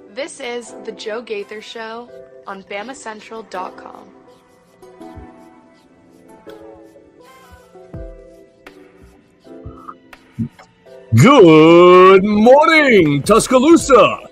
This is The Joe Gaither Show on BamaCentral.com. Good morning, Tuscaloosa.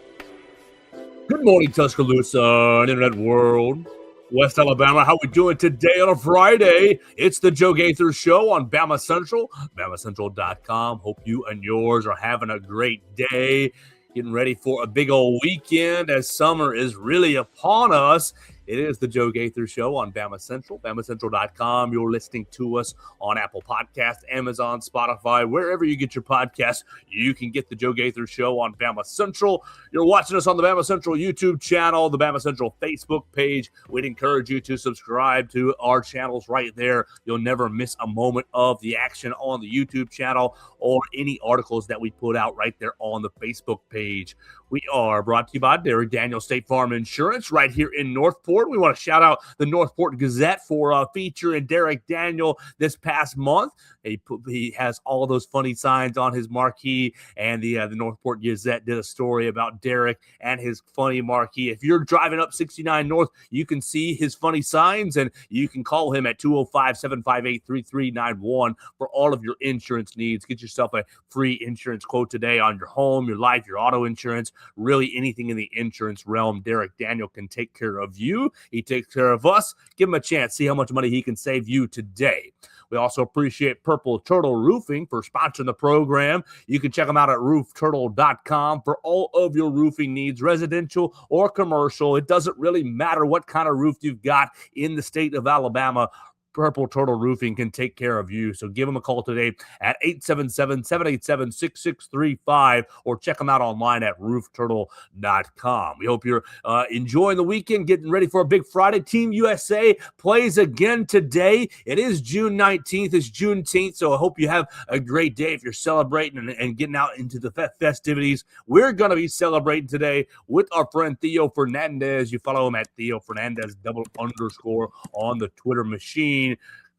Good morning, Tuscaloosa, Internet world. West Alabama, how we doing today on a Friday? It's the Joe Gaither Show on Bama Central, BamaCentral.com. Hope you and yours are having a great day. Getting ready for a big old weekend as summer is really upon us. It is the Joe Gaither Show on Bama Central, BamaCentral.com. You're listening to us on Apple Podcasts, Amazon, Spotify, wherever you get your podcasts. You can get the Joe Gaither Show on Bama Central. You're watching us on the Bama Central YouTube channel, the Bama Central Facebook page. We'd encourage you to subscribe to our channels right there. You'll never miss a moment of the action on the YouTube channel or any articles that we put out right there on the Facebook page. We are brought to you by Derek Daniel State Farm Insurance right here in Northport. We want to shout out the Northport Gazette for featuring Derek Daniel this past month. He has all those funny signs on his marquee, and the Northport Gazette did a story about Derek and his funny marquee. If you're driving up 69 North, you can see his funny signs, and you can call him at 205-758-3391 for all of your insurance needs. Get yourself a free insurance quote today on your home, your life, your auto insurance, really anything in the insurance realm. Derek Daniel can take care of you. He takes care of us. Give him a chance. See how much money he can save you today. We also appreciate Purple Turtle Roofing for sponsoring the program. You can check them out at roofturtle.com for all of your roofing needs, residential or commercial. It doesn't really matter what kind of roof you've got in the state of Alabama. Purple Turtle Roofing can take care of you. So give them a call today at 877-787-6635 or check them out online at roofturtle.com. We hope you're enjoying the weekend, getting ready for a big Friday. Team USA plays again today. It is June 19th. It's Juneteenth, so I hope you have a great day if you're celebrating and getting out into the festivities. We're going to be celebrating today with our friend Theo Fernandez. You follow him at Theo Fernandez __ on the Twitter machine.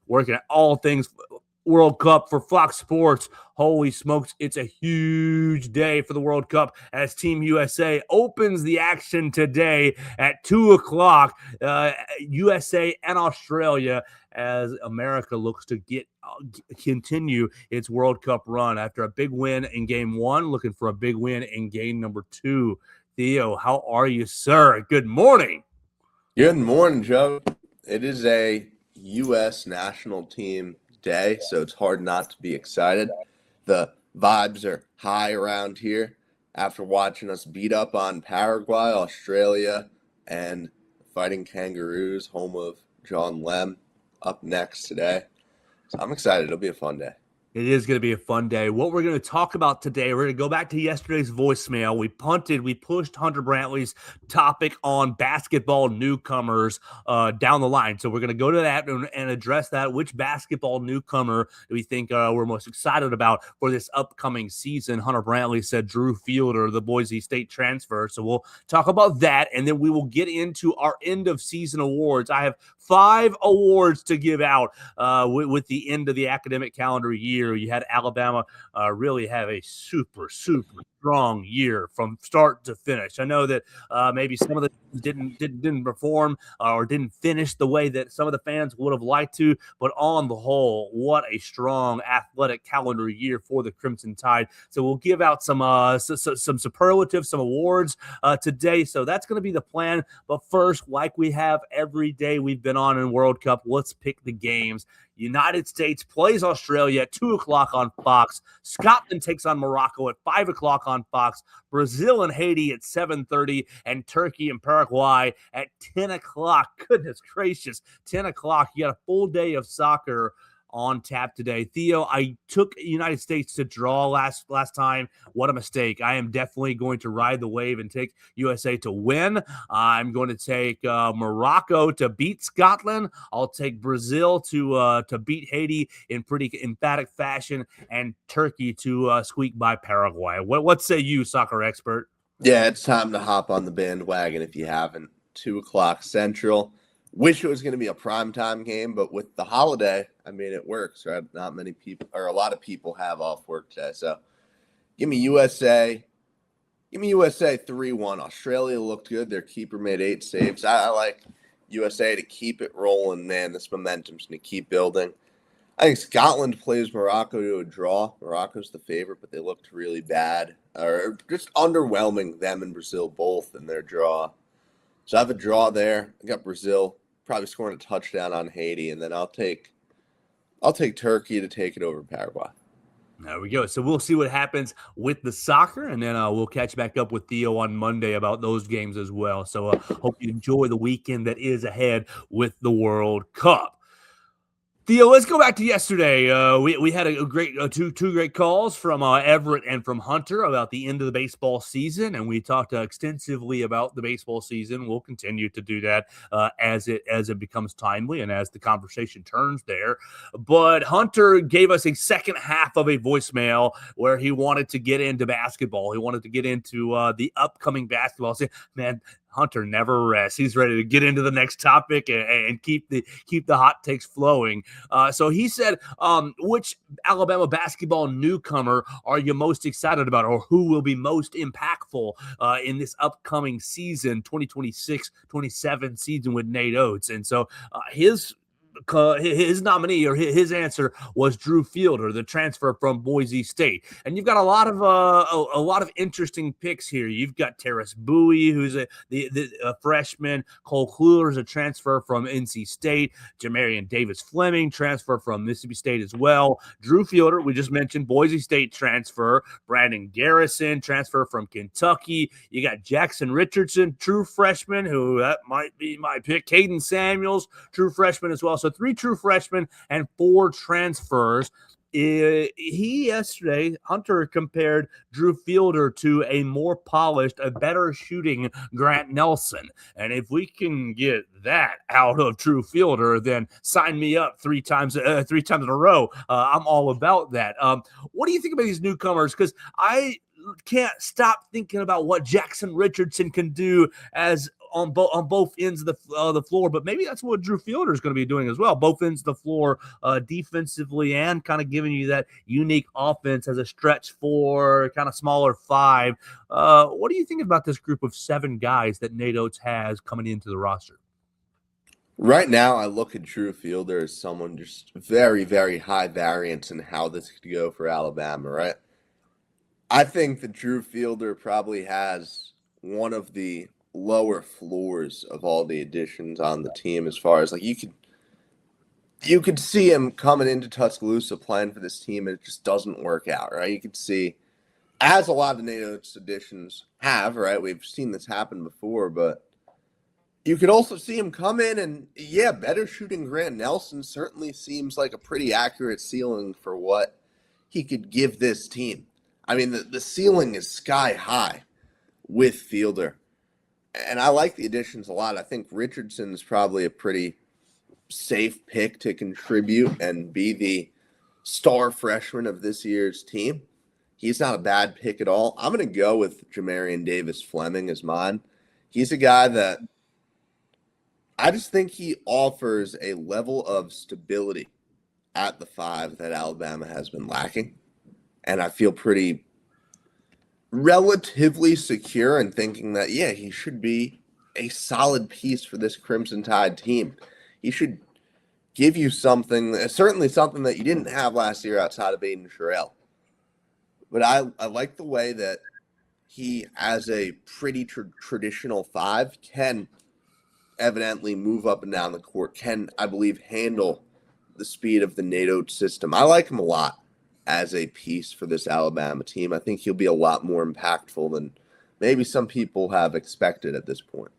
Working at all things World Cup for Fox Sports. Holy smokes, it's a huge day for the World Cup as Team USA opens the action today at 2 o'clock. USA and Australia as America looks to continue its World Cup run after a big win in game one, looking for a big win in game number two. Theo, how are you, sir? Good morning. Good morning, Joe. It is a U.S. national team day, so it's hard not to be excited. The vibes are high around here after watching us beat up on Paraguay, Australia, and Fighting Kangaroos, home of John Lem, up next today. So I'm excited. It'll be a fun day. It is going to be a fun day. What we're going to talk about today, we're going to go back to yesterday's voicemail. We pushed Hunter Brantley's topic on basketball newcomers down the line. So we're going to go to that and address that. Which basketball newcomer do we think we're most excited about for this upcoming season? Hunter Brantley said Drew Fielder, the Boise State transfer. So we'll talk about that, and then we will get into our end of season awards. I have 5 awards to give out with the end of the academic calendar year. You had Alabama really have a super strong year from start to finish. I know that maybe some of the didn't perform or didn't finish the way that some of the fans would have liked to, but on the whole, what a strong athletic calendar year for the Crimson Tide. So we'll give out some superlatives, some awards today. So that's going to be the plan. But first, like we have every day we've been on in World Cup, let's pick the games. United States plays Australia at 2 o'clock on Fox. Scotland takes on Morocco at 5 o'clock on Fox. Brazil and Haiti at 7:30, and Turkey and Paraguay at 10 o'clock. Goodness gracious, 10 o'clock. You got a full day of soccer on tap today. Theo, I took United States to draw last time. What a mistake. I am definitely going to ride the wave and take USA to win. I'm going to take Morocco to beat Scotland. I'll take Brazil to beat Haiti in pretty emphatic fashion, and Turkey to squeak by Paraguay. What say you, soccer expert? Yeah, it's time to hop on the bandwagon if you haven't. 2 o'clock Central. Wish it was going to be a primetime game, but with the holiday, I mean, it works, right? Not many people, or a lot of people have off work today. So give me USA. Give me USA 3-1. Australia looked good. Their keeper made 8 saves. I like USA to keep it rolling, man. This momentum's going to keep building. I think Scotland plays Morocco to a draw. Morocco's the favorite, but they looked really bad. Or just underwhelming, them and Brazil both in their draw. So I have a draw there. I got Brazil probably scoring a touchdown on Haiti, and then I'll take Turkey to take it over Paraguay. There we go. So we'll see what happens with the soccer, and then we'll catch back up with Theo on Monday about those games as well. So hope you enjoy the weekend that is ahead with the World Cup. Theo, let's go back to yesterday. We had a great two great calls from Everett and from Hunter about the end of the baseball season, and we talked extensively about the baseball season. We'll continue to do that as it becomes timely and as the conversation turns there. But Hunter gave us a second half of a voicemail where he wanted to get into basketball. He wanted to get into the upcoming basketball season. Man, Hunter never rests. He's ready to get into the next topic and keep the hot takes flowing. So he said, which Alabama basketball newcomer are you most excited about, or who will be most impactful in this upcoming season, 2026-27 season with Nate Oates? And so his nominee or his answer was Drew Fielder, the transfer from Boise State. And you've got a lot of interesting picks here. You've got Terrace Bowie, who's a freshman. Cole Kluger is a transfer from NC State. Jamarian Davis Fleming, transfer from Mississippi State as well. Drew Fielder, we just mentioned, Boise State transfer. Brandon Garrison, transfer from Kentucky. You got Jackson Richardson, true freshman, who that might be my pick. Caden Samuels, true freshman as well. So 3 true freshmen and 4 transfers. Hunter compared Drew Fielder to a more polished, a better shooting Grant Nelson. And if we can get that out of Drew Fielder, then sign me up 3 times in a row. I'm all about that. What do you think about these newcomers? Because I can't stop thinking about what Jackson Richardson can do as on both ends of the floor, but maybe that's what Drew Fielder is going to be doing as well. Both ends of the floor, defensively, and kind of giving you that unique offense as a stretch 4, kind of smaller 5. What do you think about this group of 7 guys that Nate Oates has coming into the roster? Right now, I look at Drew Fielder as someone just very, very high variance in how this could go for Alabama, right? I think that Drew Fielder probably has one of the lower floors of all the additions on the team, as far as like you could see him coming into Tuscaloosa playing for this team, and it just doesn't work out, right? You could see, as a lot of Nate Oates additions have, right? We've seen this happen before, but you could also see him come in and, yeah, better shooting Grant Nelson certainly seems like a pretty accurate ceiling for what he could give this team. I mean, the ceiling is sky high with Fielder. And I like the additions a lot. I think Richardson's probably a pretty safe pick to contribute and be the star freshman of this year's team. He's not a bad pick at all. I'm going to go with Jamarian Davis Fleming as mine. He's a guy that I just think he offers a level of stability at the 5 that Alabama has been lacking. And I feel pretty relatively secure in thinking that, yeah, he should be a solid piece for this Crimson Tide team. He should give you something, certainly something that you didn't have last year outside of Aiden Sherrill. But I like the way that he, as a pretty traditional 5, can evidently move up and down the court, can, I believe, handle the speed of the Nate Oates system. I like him a lot as a piece for this Alabama team. I think he'll be a lot more impactful than maybe some people have expected at this point.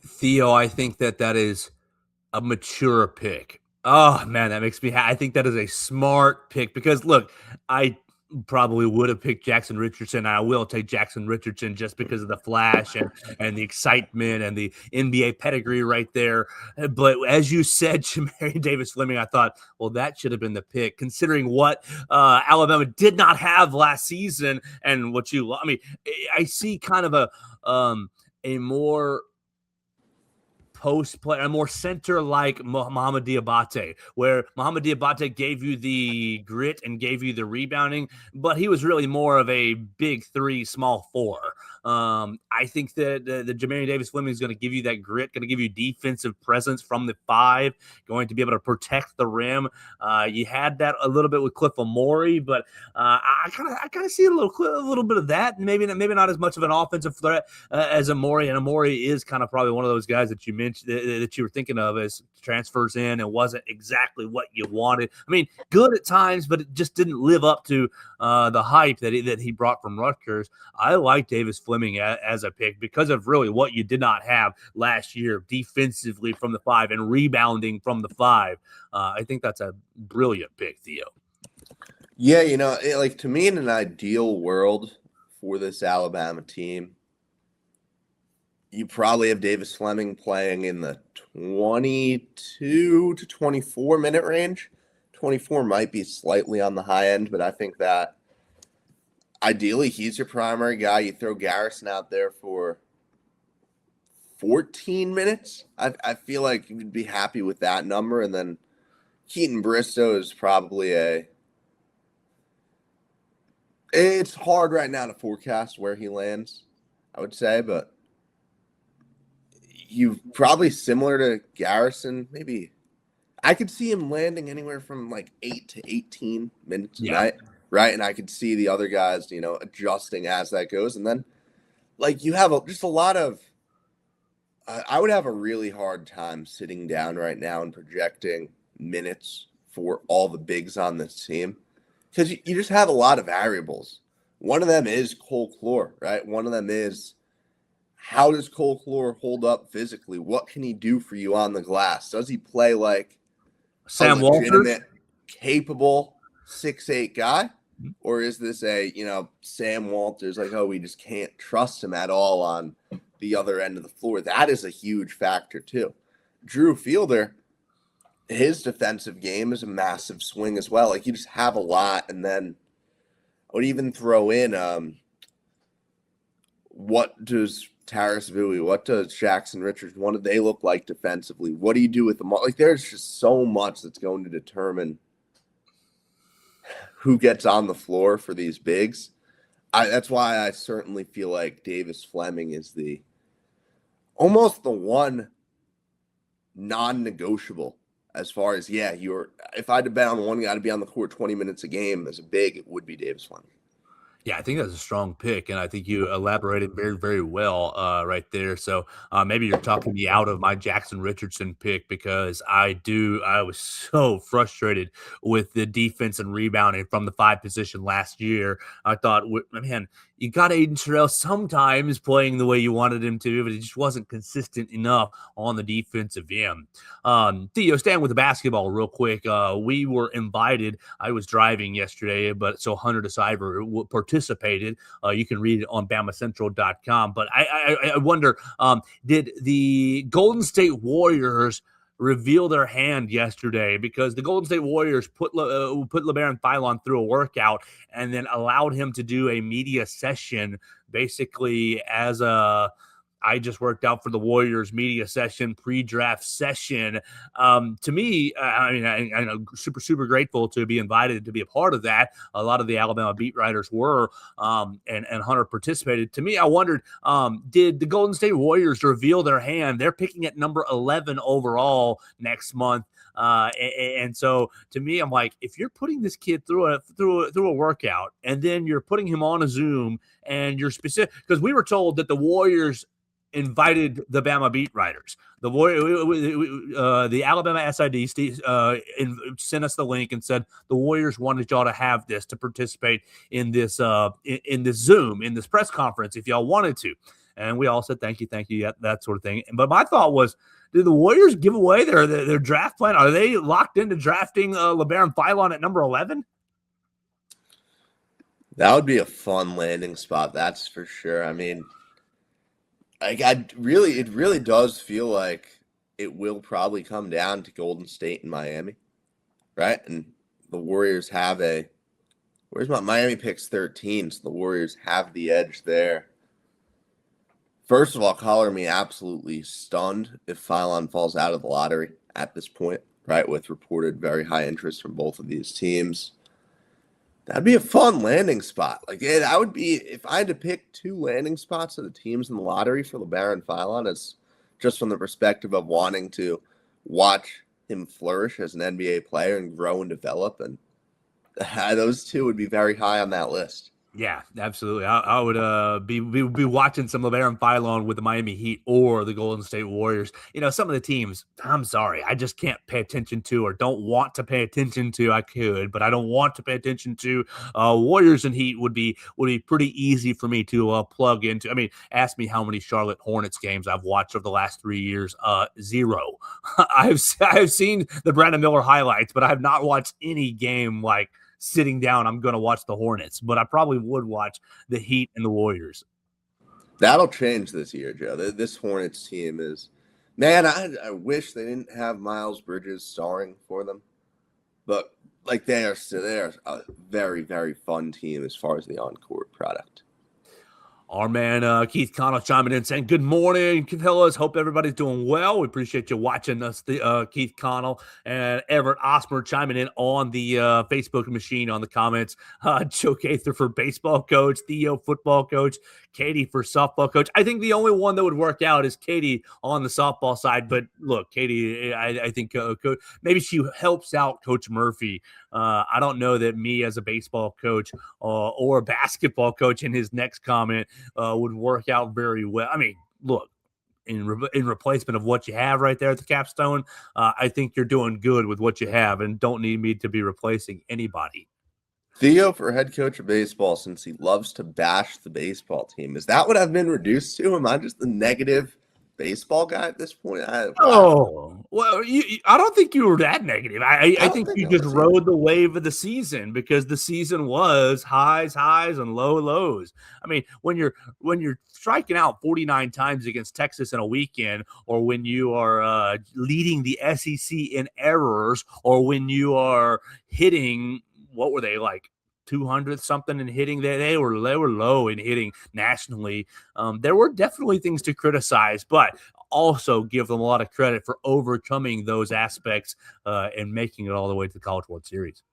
Theo, I think that is a mature pick. Oh, man, that makes me I think that is a smart pick because, look, I probably would have picked Jackson Richardson. I will take Jackson Richardson just because of the flash and the excitement and the NBA pedigree right there. But as you said, Jamarian Davis Fleming, I thought, well, that should have been the pick considering what Alabama did not have last season and what I see kind of a more post player, a more center like Mohamed Diabate, where Mohamed Diabate gave you the grit and gave you the rebounding, but he was really more of a big 3, small 4. I think that the Jermaine Davis-Fleming is going to give you that grit, going to give you defensive presence from the 5, going to be able to protect the rim. You had that a little bit with Cliff Amore, but I kind of see a little bit of that. Maybe not as much of an offensive threat as Amore, and Amore is kind of probably one of those guys that you mentioned that you were thinking of as transfers in and wasn't exactly what you wanted. I mean, good at times, but it just didn't live up to the hype that he brought from Rutgers. I like Davis-Fleming as a pick because of really what you did not have last year defensively from the 5 and rebounding from the 5. I think that's a brilliant pick, Theo. Yeah, like to me, in an ideal world for this Alabama team, you probably have Davis-Fleming playing in the 22 to 24 minute range. 24 might be slightly on the high end, but I think that ideally he's your primary guy. You throw Garrison out there for 14 minutes. I feel like you'd be happy with that number. And then Keaton Bristow is probably it's hard right now to forecast where he lands, I would say, but you probably similar to Garrison, maybe. I could see him landing anywhere from like 8 to 18 minutes a night, right? And I could see the other guys, adjusting as that goes. And then, like, you have just a lot of I would have a really hard time sitting down right now and projecting minutes for all the bigs on this team because you just have a lot of variables. One of them is Cole Clore, right? One of them is how does Cole Clore hold up physically? What can he do for you on the glass? Does he play like Sam Walters, capable 6'8" guy? Or is this Sam Walters, like, we just can't trust him at all on the other end of the floor? That is a huge factor too. Drew Fielder, his defensive game is a massive swing as well. Like, you just have a lot. And then I would even throw in what does Taris Vui, what does Jackson Richards, what do they look like defensively? What do you do with them? Like, there's just so much that's going to determine who gets on the floor for these bigs. That's why I certainly feel like Davis-Fleming is almost the one non-negotiable as far as, if I had to bet on one guy to be on the court 20 minutes a game as a big, it would be Davis-Fleming. Yeah, I think that's a strong pick, and I think you elaborated very, very well right there. So maybe you're talking me out of my Jackson Richardson pick because I was so frustrated with the defense and rebounding from the 5 position last year. I thought, man, you got Aiden Terrell sometimes playing the way you wanted him to, but he just wasn't consistent enough on the defensive end. Theo, staying with the basketball real quick, we were invited. I was driving yesterday, so Hunter DeCiver participated. You can read it on BamaCentral.com. But I wonder, did the Golden State Warriors reveal their hand yesterday? Because the Golden State Warriors put LeBaron Philon through a workout and then allowed him to do a media session basically as I just worked out for the Warriors media session, pre-draft session. To me, I'm super grateful to be invited to be a part of that. A lot of the Alabama beat writers were, and Hunter participated. To me, I wondered, did the Golden State Warriors reveal their hand? They're picking at number 11 overall next month. And so to me, I'm like, if you're putting this kid through a workout and then you're putting him on a Zoom and you're specific, because we were told that the Warriors invited the Bama beat writers. The Alabama SID sent us the link and said the Warriors wanted y'all to have this to participate in this Zoom, in this press conference if y'all wanted to. And we all said thank you, that sort of thing. But my thought was, did the Warriors give away their draft plan? Are they locked into drafting LeBaron Philon at number 11? That would be a fun landing spot, that's for sure. I mean, it really does feel like it will probably come down to Golden State and Miami, right? And the Warriors have Miami picks 13, so the Warriors have the edge there. First of all, color me absolutely stunned if Philon falls out of the lottery at this point, right? With reported very high interest from both of these teams. That'd be a fun landing spot. Like, yeah, that would be if I had to pick two landing spots of the teams in the lottery for LeBaron Philon. It's just from the perspective of wanting to watch him flourish as an NBA player and grow and develop, and those two would be very high on that list. Yeah, absolutely. I would be watching some LeBaron Philon with the Miami Heat or the Golden State Warriors. You know, some of the teams, I'm sorry, I just can't pay attention to or don't want to pay attention to. I could, but I don't want to pay attention to. Warriors and Heat would be pretty easy for me to plug into. I mean, ask me how many Charlotte Hornets games I've watched over the last 3 years. Zero. I've seen the Brandon Miller highlights, but I have not watched any game like sitting down, I'm going to watch the Hornets, but I probably would watch the Heat and the Warriors. That'll change this year, Joe. This Hornets team is, man, I wish they didn't have Miles Bridges starring for them, but like they're a very, very fun team as far as the on-court product. Our man Keith Connell chiming in saying, good morning, fellas. Hope everybody's doing well. We appreciate you watching us, Keith Connell and Everett Osmer chiming in on the Facebook machine on the comments. Joe Gaither for baseball coach, Theo football coach, Katie for softball coach. I think the only one that would work out is Katie on the softball side. But look, Katie, I think maybe she helps out Coach Murphy. I don't know that me as a baseball coach or a basketball coach in his next comment would work out very well. I mean, look, in replacement of what you have right there at the capstone, I think you're doing good with what you have and don't need me to be replacing anybody. Theo for head coach of baseball, since he loves to bash the baseball team. Is that what I've been reduced to? Am I just the negative baseball guy at this point? Oh, well, I don't think you were that negative. I think you just rode the wave of the season because the season was highs and lows. I mean, when you're striking out 49 times against Texas in a weekend, or when you are leading the SEC in errors, or when you are hitting, what were they like? 200 something in hitting. They were low in hitting nationally. There were definitely things to criticize, but also give them a lot of credit for overcoming those aspects and making it all the way to the College World Series.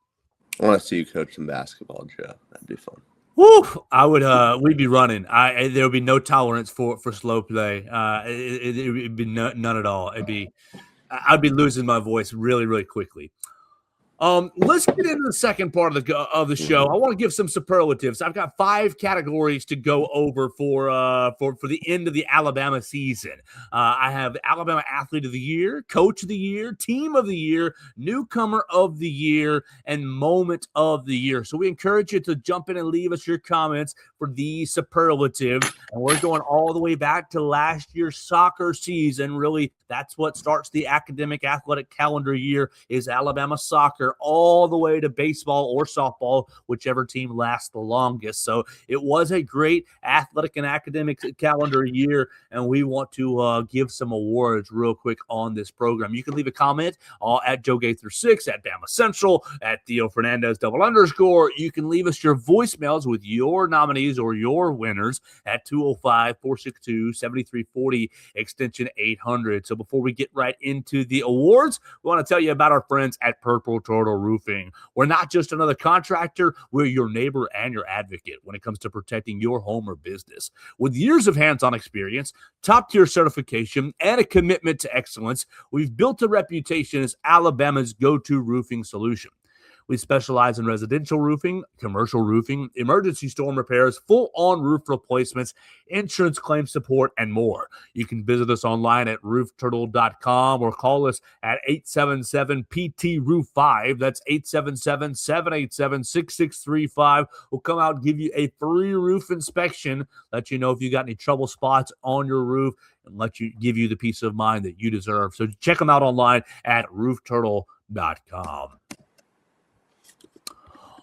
I want to see you coach some basketball, Joe. That'd be fun. Woo! I would. We'd be running. There would be no tolerance for slow play. It'd be none at all. I'd be losing my voice really, really quickly. Let's get into the second part of the show. I want to give some superlatives. I've got 5 categories to go over for the end of the Alabama season. I have Alabama Athlete of the Year, Coach of the Year, Team of the Year, Newcomer of the Year, and Moment of the Year. So we encourage you to jump in and leave us your comments for these superlatives. And we're going all the way back to last year's soccer season. Really, that's what starts the academic athletic calendar year is Alabama soccer, all the way to baseball or softball, whichever team lasts the longest. So it was a great athletic and academic calendar year, and we want to give some awards real quick on this program. You can leave a comment at Joe Gaither 6, at Bama Central, at Theo Fernandez _. You can leave us your voicemails with your nominees or your winners at 205-462-7340, extension 800. So before we get right into the awards, we want to tell you about our friends at Purple Turtle Roofing. We're not just another contractor, we're your neighbor and your advocate when it comes to protecting your home or business. With years of hands-on experience, top-tier certification, and a commitment to excellence, we've built a reputation as Alabama's go-to roofing solution. We specialize in residential roofing, commercial roofing, emergency storm repairs, full-on roof replacements, insurance claim support, and more. You can visit us online at roofturtle.com or call us at 877-PT-ROOF-5. That's 877-787-6635. We'll come out and give you a free roof inspection, let you know if you got any trouble spots on your roof, and give you the peace of mind that you deserve. So check them out online at roofturtle.com.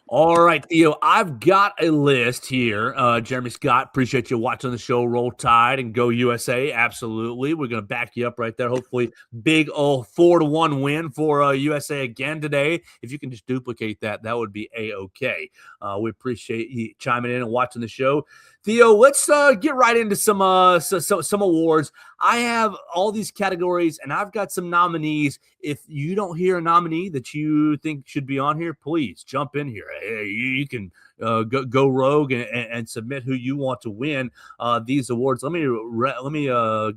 All right, Theo, I've got a list here. Jeremy Scott, appreciate you watching the show. Roll Tide and go USA. Absolutely. We're going to back you up right there. Hopefully, big old 4-1 win for USA again today. If you can just duplicate that, that would be A-OK. We appreciate you chiming in and watching the show. Theo, let's get right into some awards. I have all these categories, and I've got some nominees. If you don't hear a nominee that you think should be on here, please jump in here. You can go rogue and submit who you want to win these awards. Let me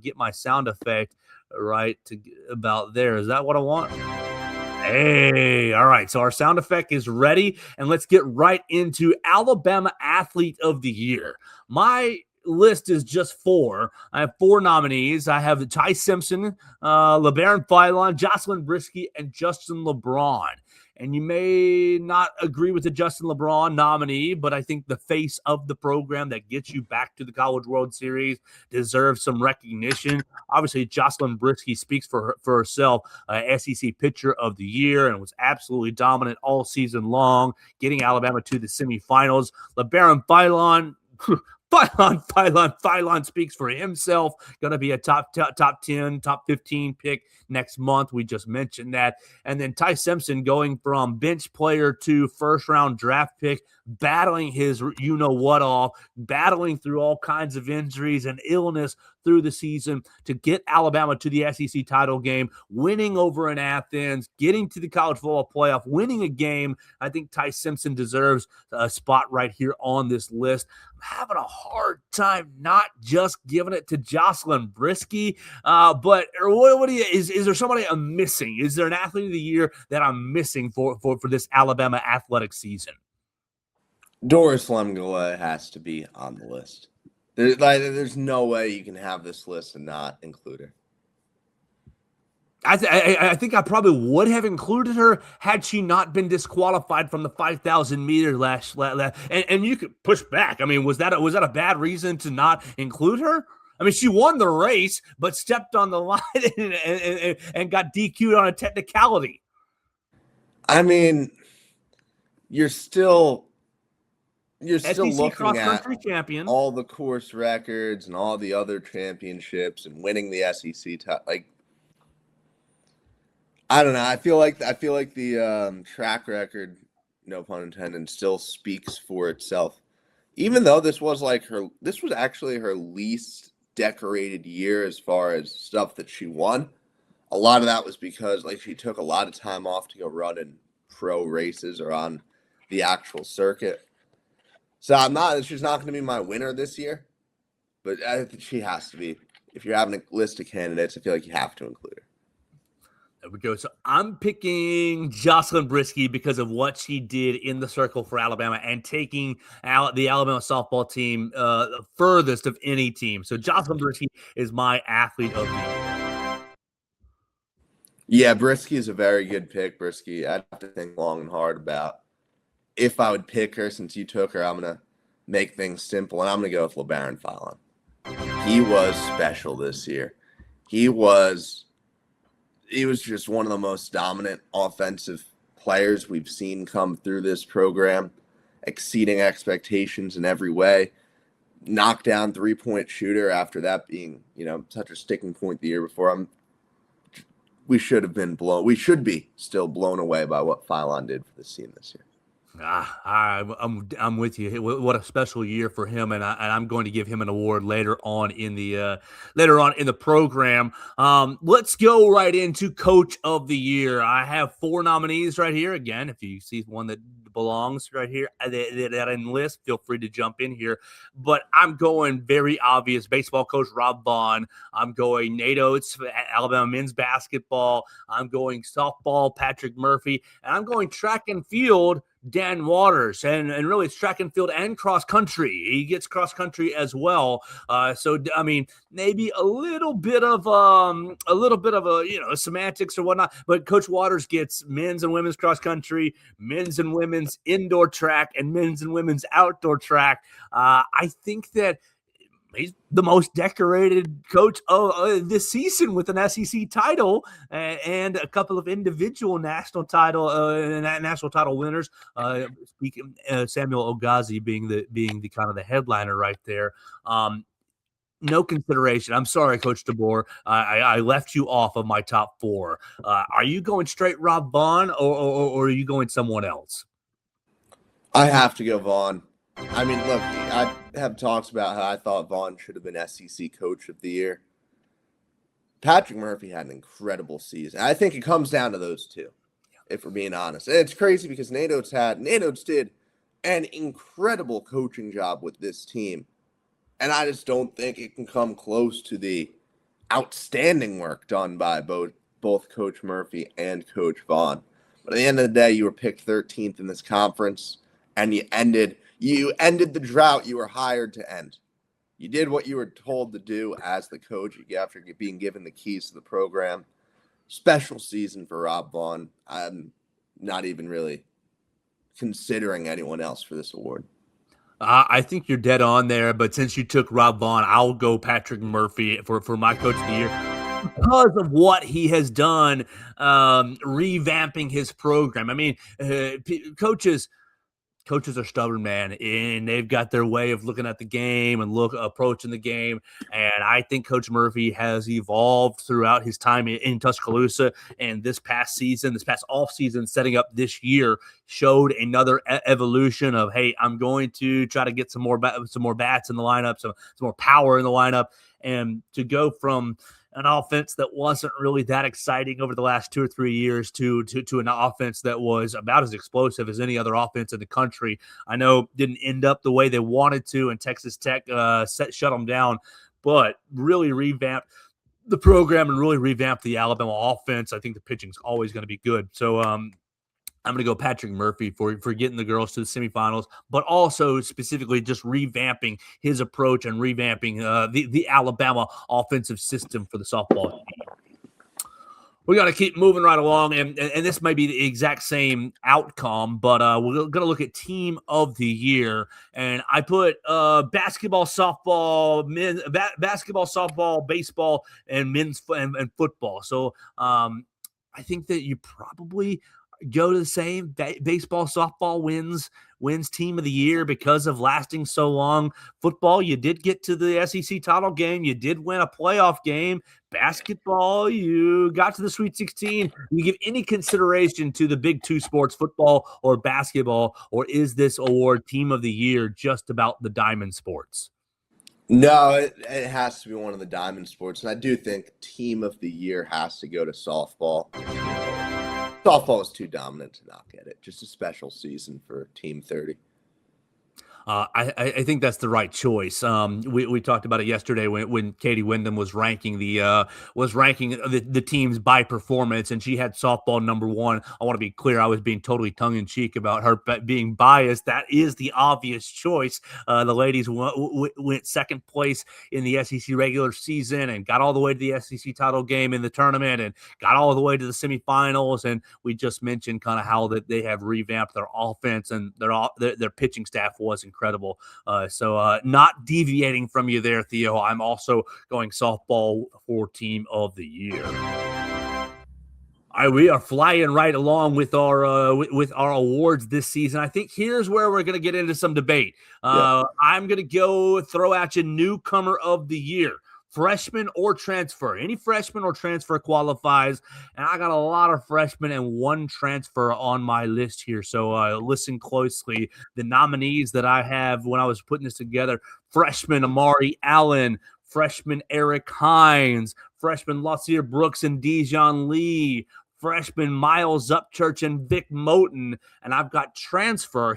get my sound effect right to about there. Is that what I want? Hey, all right. So our sound effect is ready, and let's get right into Alabama Athlete of the Year. My list is just 4. I have 4 nominees. I have Ty Simpson, LeBaron Philon, Jocelyn Brisky, and Justin LeBron. And you may not agree with the Justin LeBron nominee, but I think the face of the program that gets you back to the College World Series deserves some recognition. Obviously, Jocelyn Brisky speaks for herself, SEC Pitcher of the Year, and was absolutely dominant all season long, getting Alabama to the semifinals. LeBaron Philon, Philon speaks for himself. Going to be a top 10, top 15 pick next month. We just mentioned that. And then Ty Simpson going from bench player to first-round draft pick, battling his you-know-what all, battling through all kinds of injuries and illness through the season to get Alabama to the SEC title game, winning over in Athens, getting to the college football playoff, winning a game. I think Ty Simpson deserves a spot right here on this list. I'm having a hard time not just giving it to Jocelyn Brisky, but what do you, is there somebody I'm missing? Is there an athlete of the year that I'm missing for this Alabama athletic season? Doris Lemgola has to be on the list. There's no way you can have this list and not include her. I think I probably would have included her had she not been disqualified from the 5,000 meter last. And you could push back. I mean, was that a bad reason to not include her? I mean, she won the race, but stepped on the line and got DQ'd on a technicality. I mean, you're still SEC looking at champion, all the course records and all the other championships and winning the SEC like. I don't know. I feel like the track record, no pun intended, still speaks for itself. Even though this was actually her least decorated year as far as stuff that she won. A lot of that was because she took a lot of time off to go run in pro races or on the actual circuit. So she's not going to be my winner this year, but I think she has to be. If you're having a list of candidates, I feel like you have to include her. There we go. So I'm picking Jocelyn Brisky because of what she did in the circle for Alabama and taking out the Alabama softball team the furthest of any team. So Jocelyn Brisky is my athlete of the year. Yeah, Brisky is a very good pick, Brisky. I'd have to think long and hard about if I would pick her. Since you took her, I'm going to make things simple, and I'm going to go with LeBaron Philon. He was special this year. He was just one of the most dominant offensive players we've seen come through this program, exceeding expectations in every way. Knockdown 3-point shooter after that being, such a sticking point the year before. We should be still blown away by what Philon did for the team this year. I'm with you. What a special year for him, and I'm going to give him an award later on in the program. Let's go right into Coach of the Year. I have 4 nominees right here. Again, if you see one that belongs right here that I enlist, feel free to jump in here. But I'm going very obvious. Baseball coach Rob Vaughn. I'm going Nate Oates, Alabama men's basketball. I'm going softball Patrick Murphy, and I'm going track and field Dan Waters, and really it's track and field and cross country. He gets cross country as well. So I mean, maybe a little bit of semantics or whatnot. But Coach Waters gets men's and women's cross country, men's and women's indoor track, and men's and women's outdoor track. I think that he's the most decorated coach this season with an SEC title and a couple of individual national title winners. Speaking Samuel Ogazi being the kind of the headliner right there. No consideration. I'm sorry, Coach DeBoer. I left you off of my top 4. Are you going straight Rob Vaughn or are you going someone else? I have to go Vaughn. I mean, look, I have talks about how I thought Vaughn should have been SEC Coach of the Year. Patrick Murphy had an incredible season. I think it comes down to those two, if we're being honest. And it's crazy because Nate Oates did an incredible coaching job with this team. And I just don't think it can come close to the outstanding work done by both Coach Murphy and Coach Vaughn. But at the end of the day, you were picked 13th in this conference, and you ended the drought you were hired to end. You did what you were told to do as the coach after being given the keys to the program. Special season for Rob Vaughn. I'm not even really considering anyone else for this award. I think you're dead on there, but since you took Rob Vaughn, I'll go Patrick Murphy for my coach of the year because of what he has done, revamping his program. I mean, coaches are stubborn, man, and they've got their way of looking at the game and approaching the game. And I think Coach Murphy has evolved throughout his time in Tuscaloosa. And this past off season, setting up this year, showed another evolution of, hey, I'm going to try to get some more bats in the lineup, some more power in the lineup, and to go from an offense that wasn't really that exciting over the last 2 or 3 years to an offense that was about as explosive as any other offense in the country. I know didn't end up the way they wanted to, and Texas Tech shut them down, but really revamped the program and really revamped the Alabama offense. I think the pitching's always going to be good. So I'm going to go Patrick Murphy for getting the girls to the semifinals, but also specifically just revamping his approach and revamping the Alabama offensive system for the softball team. We got to keep moving right along, and this may be the exact same outcome, but we're going to look at Team of the Year, and I put basketball, softball, baseball, and men's and football. So I think that you probably go to the same. Baseball, softball wins Team of the Year because of lasting so long. Football, you did get to the SEC title game. You did win a playoff game. Basketball, you got to the Sweet 16. You give any consideration to the big two sports, football or basketball, or is this award Team of the Year just about the diamond sports? No, it has to be one of the diamond sports. And I do think Team of the Year has to go to softball. Softball is too dominant to not get it. Just a special season for Team 30. I think that's the right choice. We talked about it yesterday when Katie Wyndham was ranking the teams by performance, and she had softball number one. I want to be clear; I was being totally tongue in cheek about her being biased. That is the obvious choice. The ladies went second place in the SEC regular season and got all the way to the SEC title game in the tournament and got all the way to the semifinals. And we just mentioned kind of how that they have revamped their offense and their pitching staff was incredible. So not deviating from you there, Theo. I'm also going softball for Team of the Year. We are flying right along with our awards this season. I think here's where we're going to get into some debate. I'm going to go throw at you newcomer of the year. Freshman or transfer. Any freshman or transfer qualifies. And I got a lot of freshmen and one transfer on my list here. So listen closely. The nominees that I have when I was putting this together: freshman Amari Allen, freshman Eric Hines, freshman Lassier Brooks and Dijon Lee, freshman Miles Upchurch and Vic Moten. And I've got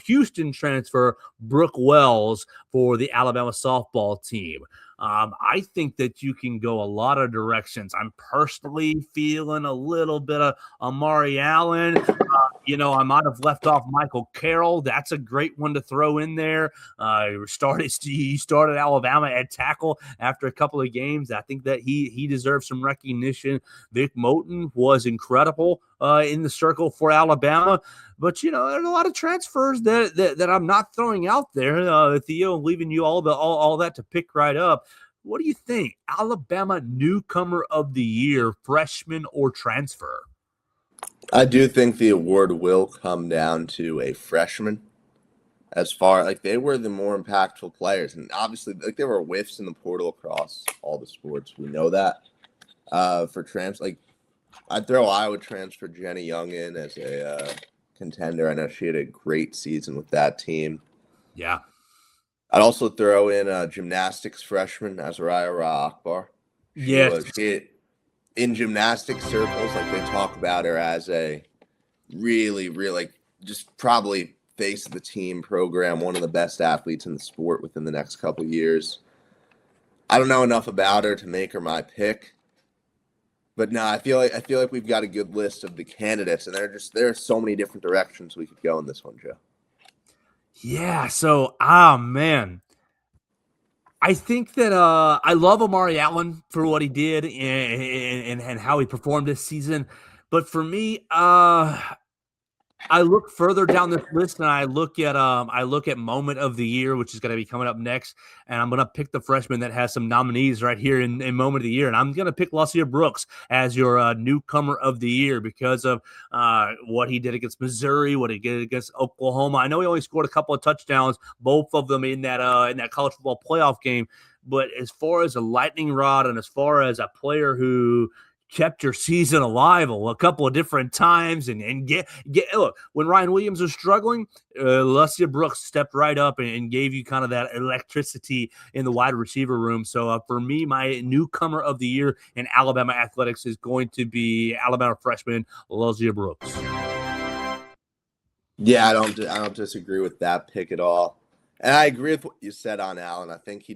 Houston transfer, Brooke Wells for the Alabama softball team. I think that you can go a lot of directions. I'm personally feeling a little bit of Amari Allen. I might have left off Michael Carroll. That's a great one to throw in there. He started Alabama at tackle after a couple of games. I think that he deserves some recognition. Vic Moten was incredible in the circle for Alabama. But, there's a lot of transfers that I'm not throwing out there. Theo, leaving you all that to pick right up. What do you think? Alabama newcomer of the year, freshman or transfer? I do think the award will come down to a freshman. As far they were the more impactful players, and obviously there were whiffs in the portal across all the sports. We know that. For I'd throw Iowa transfer Jenny Young in as a contender. I know she had a great season with that team. Yeah. I'd also throw in a gymnastics freshman, Azariah Akbar. Yes. In gymnastics circles, like they talk about her as a really, really, just probably face of the team program, one of the best athletes in the sport within the next couple of years. I don't know enough about her to make her my pick, but no, I feel like we've got a good list of the candidates, and there are so many different directions we could go in this one, Joe. Yeah. So, man, I think that I love Amari Allen for what he did and how he performed this season, but for me, I look further down this list and I look at moment of the year, which is going to be coming up next, and I'm going to pick the freshman that has some nominees right here in moment of the year, and I'm going to pick Luscia Brooks as your newcomer of the year because of what he did against Missouri, what he did against Oklahoma. I know he only scored a couple of touchdowns, both of them in that college football playoff game, but as far as a lightning rod and as far as a player who kept your season alive a couple of different times and get look, when Ryan Williams was struggling, Luscia Brooks stepped right up and gave you kind of that electricity in the wide receiver room. So for me, my newcomer of the year in Alabama athletics is going to be Alabama freshman Luscia Brooks. Yeah, I don't disagree with that pick at all, and I agree with what you said on Allen. I think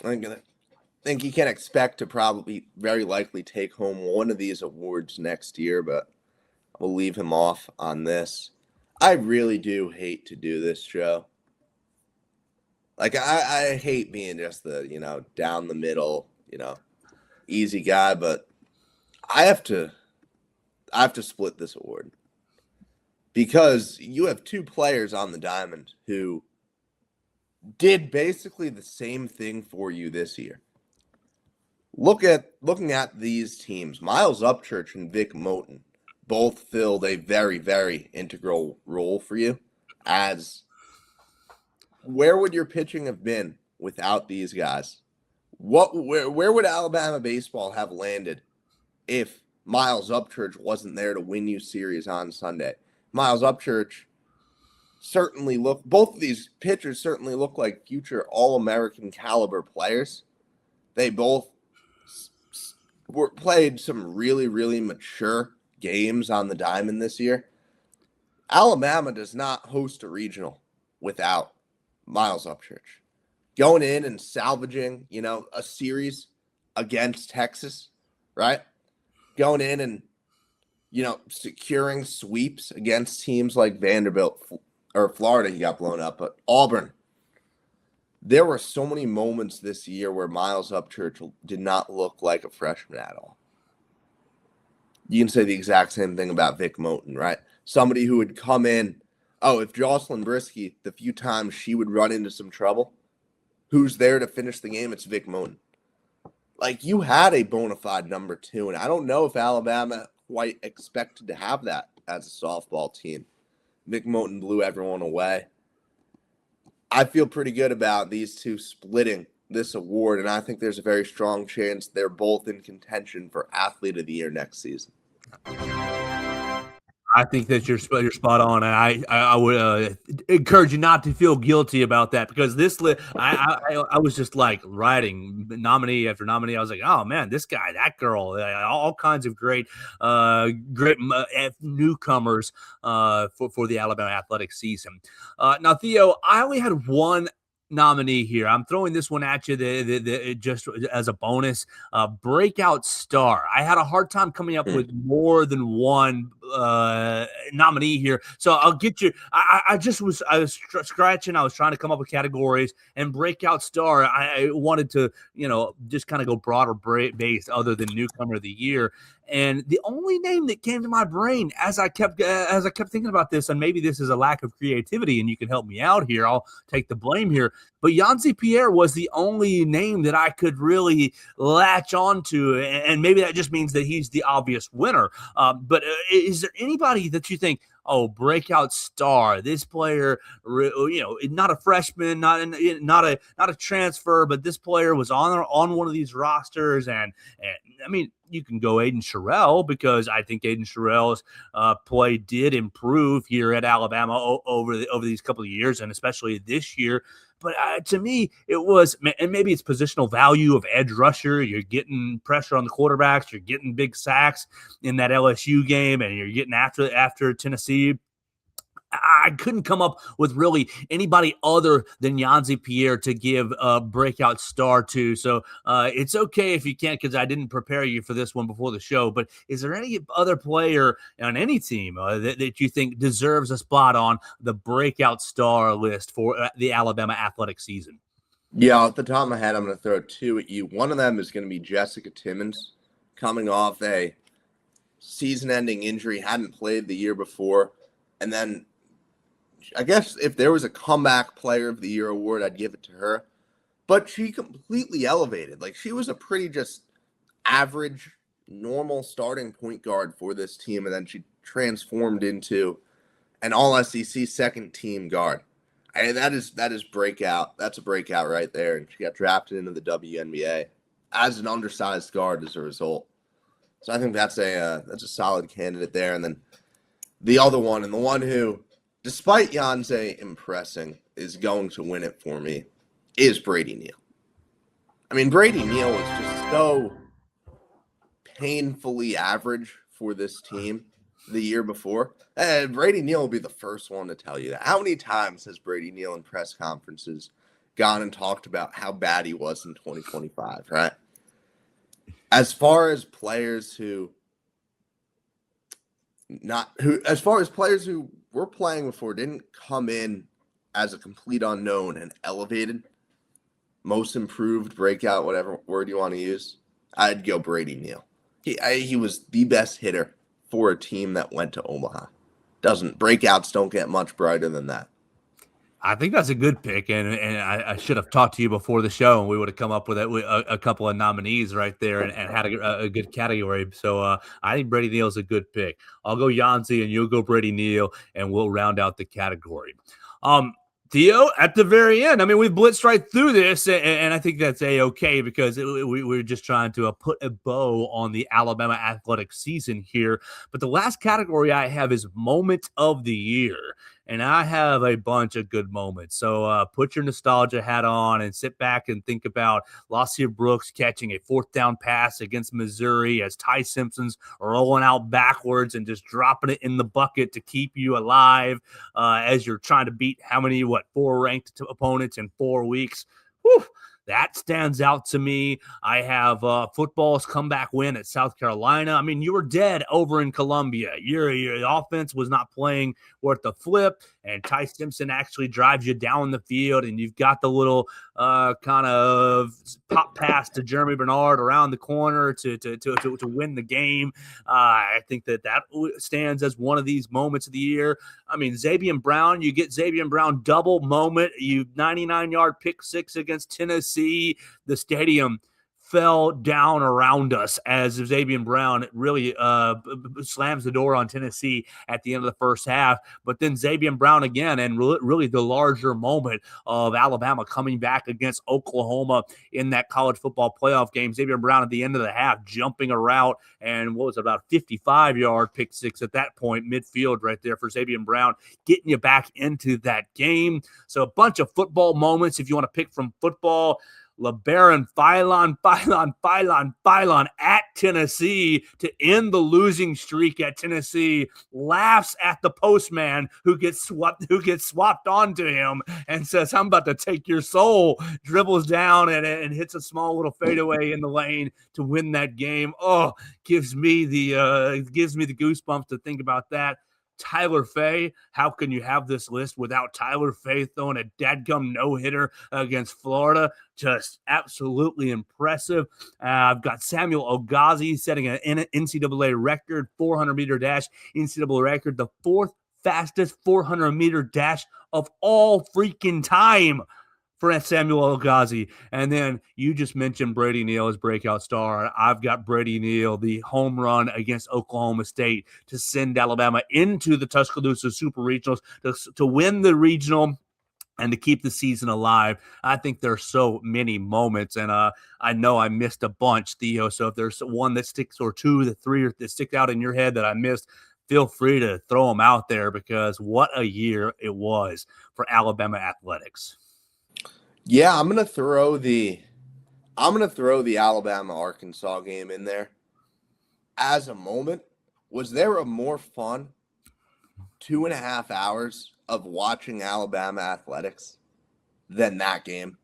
I think he can expect to probably very likely take home one of these awards next year, but we'll leave him off on this. I really do hate to do this, Joe. Like I hate being just the, down the middle, easy guy, but I have to split this award because you have two players on the diamond who did basically the same thing for you this year. Looking at these teams, Miles Upchurch and Vic Moten both filled a very, very integral role for you. As where would your pitching have been without these guys? Where would Alabama baseball have landed if Miles Upchurch wasn't there to win you series on Sunday? Miles Upchurch both of these pitchers certainly look like future All-American caliber players. They both played some really, really mature games on the diamond this year. Alabama does not host a regional without Miles Upchurch. Going in and salvaging, a series against Texas, right? Going in and, securing sweeps against teams like Vanderbilt or Florida, he got blown up, but Auburn. There were so many moments this year where Miles Upchurch did not look like a freshman at all. You can say the exact same thing about Vic Moten, right? Somebody who would come in. Oh, if Jocelyn Brisky, the few times she would run into some trouble, who's there to finish the game? It's Vic Moten. Like, you had a bona fide number two, and I don't know if Alabama quite expected to have that as a softball team. Vic Moten blew everyone away. I feel pretty good about these two splitting this award, and I think there's a very strong chance they're both in contention for Athlete of the Year next season. I think that you're spot on, and I would encourage you not to feel guilty about that because this I was just like writing nominee after nominee. I was like, oh man, this guy, that girl, all kinds of great newcomers for the Alabama athletic season. Now, Theo, I only had one nominee here. I'm throwing this one at you just as a bonus. Breakout star. I had a hard time coming up with more than one nominee here, so I'll get you. I was scratching. I was trying to come up with categories, and breakout star. I wanted to just kind of go broader based other than newcomer of the year. And the only name that came to my brain as I kept thinking about this, and maybe this is a lack of creativity, and you can help me out here. I'll take the blame here. But Yanzi Pierre was the only name that I could really latch onto, and maybe that just means that he's the obvious winner. But is there anybody that you think, breakout star. This player, not a freshman, not a transfer, but this player was on one of these rosters. And I mean, you can go Aiden Sherrill, because I think Aiden Sherrill's play did improve here at Alabama over these couple of years, and especially this year. But to me, it was, and maybe it's positional value of edge rusher. You're getting pressure on the quarterbacks. You're getting big sacks in that LSU game, and you're getting after Tennessee. I couldn't come up with really anybody other than Yanzi Pierre to give a breakout star to. So it's okay if you can't, because I didn't prepare you for this one before the show. But is there any other player on any team that you think deserves a spot on the breakout star list for the Alabama athletic season? Yeah, off the top of my head, I'm going to throw two at you. One of them is going to be Jessica Timmons, coming off a season-ending injury, hadn't played the year before, and then I guess if there was a comeback player of the year award, I'd give it to her. But she completely elevated. Like, she was a pretty just average, normal starting point guard for this team, and then she transformed into an all-SEC second team guard. And that is breakout. That's a breakout right there. And she got drafted into the WNBA as an undersized guard as a result. So I think that's a solid candidate there. And then the other one, and the one who, despite Yanzi impressing, is going to win it for me, is Brady Neal. I mean, Brady Neal was just so painfully average for this team the year before. And Brady Neal will be the first one to tell you that. How many times has Brady Neal in press conferences gone and talked about how bad he was in 2025, right? As far as players who were playing before, didn't come in as a complete unknown and elevated, most improved, breakout, whatever word you want to use, I'd go Brady Neal. He was the best hitter for a team that went to Omaha. Breakouts don't get much brighter than that. I think that's a good pick, and I should have talked to you before the show, and we would have come up with a couple of nominees right there and had a good category. So I think Brady Neal is a good pick. I'll go Yanzi, and you'll go Brady Neal, and we'll round out the category. Theo, at the very end, I mean, we blitzed right through this, and I think that's A-okay, because we're just trying to put a bow on the Alabama athletic season here. But the last category I have is Moment of the Year, and I have a bunch of good moments. So put your nostalgia hat on and sit back and think about Lassie Brooks catching a fourth down pass against Missouri as Ty Simpson's rolling out backwards and just dropping it in the bucket to keep you alive as you're trying to beat four ranked opponents in 4 weeks. Whew. That stands out to me. I have football's comeback win at South Carolina. I mean, you were dead over in Columbia. Your offense was not playing worth a flip, and Ty Simpson actually drives you down the field, and you've got the little kind of pop pass to Jeremy Bernard around the corner to win the game. I think that stands as one of these moments of the year. I mean, Xavier Brown, you get Xavier Brown double moment. You 99-yard pick six against Tennessee. The stadium fell down around us as Xavier Brown really slams the door on Tennessee at the end of the first half. But then Xavier Brown again, and really the larger moment of Alabama coming back against Oklahoma in that college football playoff game. Xavier Brown at the end of the half jumping a route, and what was it, about 55-yard pick six at that point, midfield right there for Xavier Brown, getting you back into that game. So a bunch of football moments if you want to pick from football. LeBaron Philon at Tennessee to end the losing streak at Tennessee, laughs at the postman who gets swapped onto him and says, "I'm about to take your soul," dribbles down and hits a small little fadeaway in the lane to win that game. Oh, gives me the goosebumps to think about that. Tyler Fay, how can you have this list without Tyler Fay throwing a dadgum no-hitter against Florida? Just absolutely impressive. I've got Samuel Ogazi setting an NCAA record, 400-meter dash, NCAA record, the fourth fastest 400-meter dash of all freaking time. for Samuel El-Ghazi. And then you just mentioned Brady Neal as breakout star. I've got Brady Neal, the home run against Oklahoma State to send Alabama into the Tuscaloosa Super Regionals to win the regional and to keep the season alive. I think there's so many moments, and I know I missed a bunch, Theo. So if there's one that sticks, or two, the three that stick out in your head that I missed, feel free to throw them out there, because what a year it was for Alabama athletics. Yeah, I'm gonna throw the Alabama Arkansas game in there as a moment. Was there a more fun 2.5 hours of watching Alabama athletics than that game?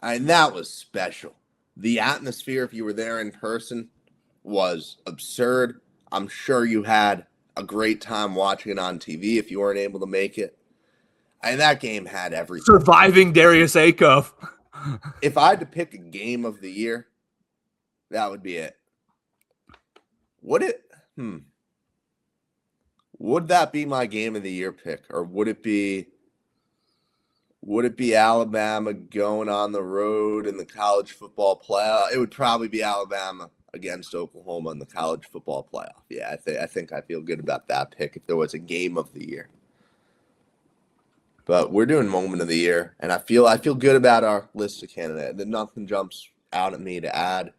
And that was special. The atmosphere, if you were there in person, was absurd. I'm sure you had a great time watching it on TV if you weren't able to make it. And that game had everything. Surviving Darius Acuff. If I had to pick a game of the year, that would be it. Would that be my game of the year pick, or would it be Alabama going on the road in the college football playoff? It would probably be Alabama against Oklahoma in the college football playoff. Yeah, I think I feel good about that pick if there was a game of the year. But we're doing moment of the year, and I feel good about our list of candidates. Nothing jumps out at me to add.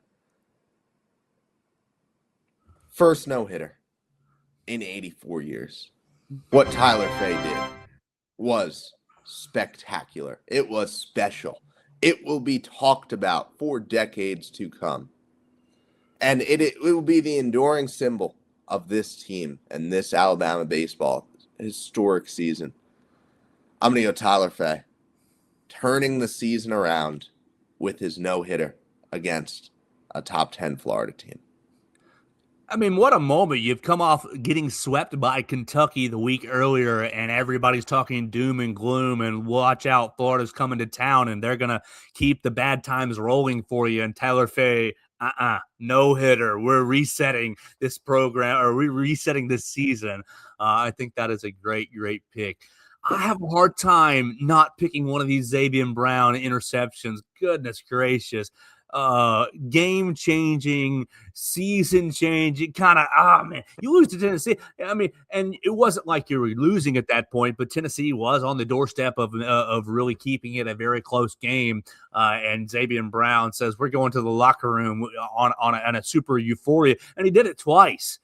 First no-hitter in 84 years. What Tyler Fay did was spectacular. It was special. It will be talked about for decades to come. And it will be the enduring symbol of this team and this Alabama baseball historic season. I'm going to go Tyler Fay, turning the season around with his no-hitter against a top 10 Florida team. I mean, what a moment. You've come off getting swept by Kentucky the week earlier, and everybody's talking doom and gloom, and watch out, Florida's coming to town, and they're going to keep the bad times rolling for you. And Tyler Fay, no hitter. We're resetting this program, or we're resetting this season. I think that is a great pick. I have a hard time not picking one of these Xavier Brown interceptions. Goodness gracious. Game-changing, season-changing, kind of, man, you lose to Tennessee. I mean, and it wasn't like you were losing at that point, but Tennessee was on the doorstep of really keeping it a very close game. And Xavier Brown says, we're going to the locker room on a super euphoria, and he did it twice.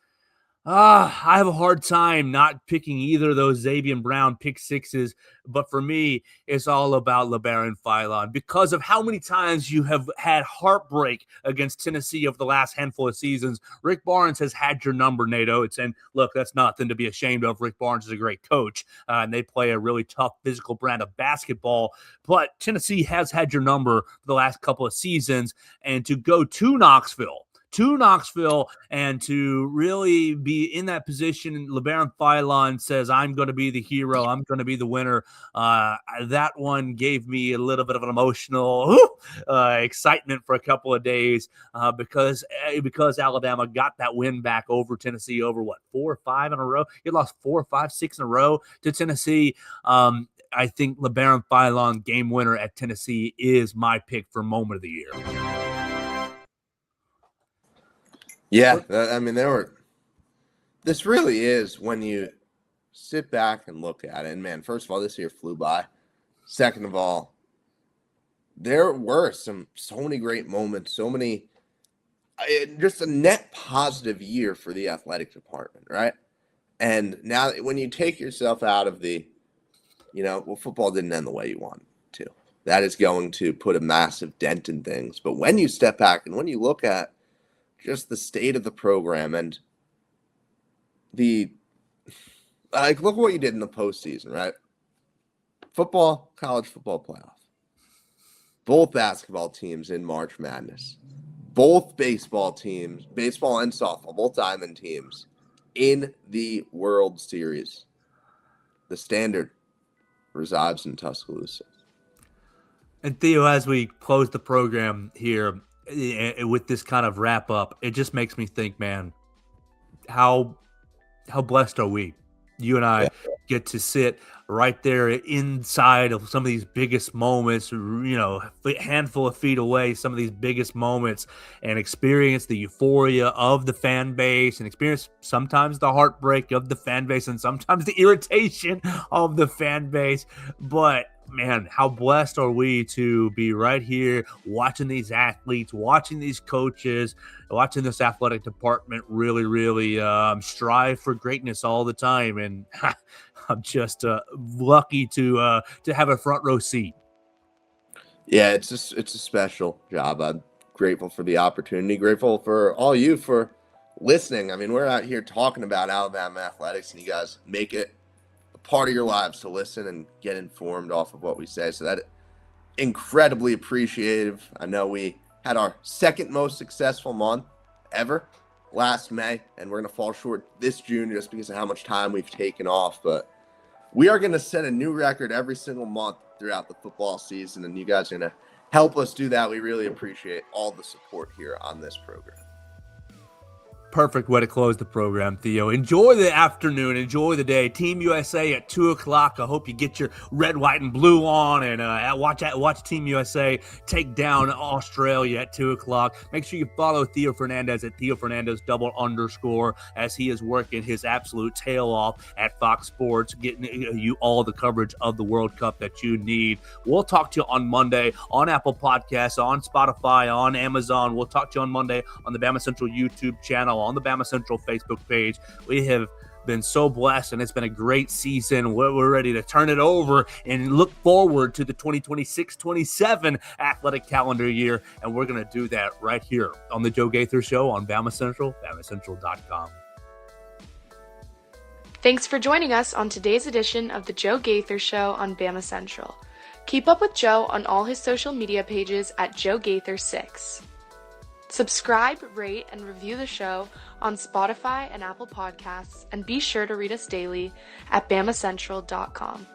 I have a hard time not picking either of those Xavier Brown pick sixes, but for me, it's all about LeBaron Philon because of how many times you have had heartbreak against Tennessee over the last handful of seasons. Rick Barnes has had your number, Nato. And look, that's nothing to be ashamed of. Rick Barnes is a great coach, and they play a really tough physical brand of basketball, but Tennessee has had your number for the last couple of seasons, and to go to Knoxville and to really be in that position, LeBaron Philon says, I'm going to be the hero. I'm going to be the winner. That one gave me a little bit of an emotional excitement for a couple of days because Alabama got that win back over Tennessee over 4 or 5 in a row. It lost 4, 5, 6 in a row to Tennessee. I think LeBaron Philon, game winner at Tennessee, is my pick for moment of the year. Yeah, I mean, this really is, when you sit back and look at it, and man, first of all, this year flew by. Second of all, there were so many great moments, just a net positive year for the athletic department, right? And now when you take yourself out of football didn't end the way you wanted to. That is going to put a massive dent in things. But when you step back and when you look at just the state of the program and look what you did in the postseason, right? Football, college football playoff. Both basketball teams in March Madness. Both baseball teams, baseball and softball, both diamond teams in the World Series. The standard resides in Tuscaloosa. And Theo, as we close the program here, with this kind of wrap up, it just makes me think, man, how blessed are we? You and I get to sit right there inside of some of these biggest moments, a handful of feet away, some of these biggest moments, and experience the euphoria of the fan base and experience sometimes the heartbreak of the fan base and sometimes the irritation of the fan base. But man, how blessed are we to be right here watching these athletes, watching these coaches, watching this athletic department really strive for greatness all the time. And I'm just lucky to have a front row seat. Yeah, it's a special job. I'm grateful for the opportunity, grateful for all you for listening. I mean, we're out here talking about Alabama athletics, and you guys make it part of your lives to listen and get informed off of what we say. So that incredibly appreciative. I know we had our second most successful month ever last May, and we're going to fall short this June just because of how much time we've taken off. But we are going to set a new record every single month throughout the football season, and you guys are going to help us do that. We really appreciate all the support here on this program. Perfect way to close the program, Theo. Enjoy the afternoon. Enjoy the day. Team USA at 2 o'clock. I hope you get your red, white, and blue on and watch Team USA take down Australia at 2 o'clock. Make sure you follow Theo Fernandez at Theo Fernandez _ as he is working his absolute tail off at Fox Sports, getting you all the coverage of the World Cup that you need. We'll talk to you on Monday on Apple Podcasts, on Spotify, on Amazon. We'll talk to you on Monday on the Bama Central YouTube channel, on the Bama Central Facebook page. We have been so blessed, and it's been a great season. We're ready to turn it over and look forward to the 2026-27 athletic calendar year, and we're going to do that right here on the Joe Gaither Show on Bama Central, BamaCentral.com. Thanks for joining us on today's edition of the Joe Gaither Show on Bama Central. Keep up with Joe on all his social media pages at Joe Gaither 6. Subscribe, rate, and review the show on Spotify and Apple Podcasts, and be sure to read us daily at BamaCentral.com.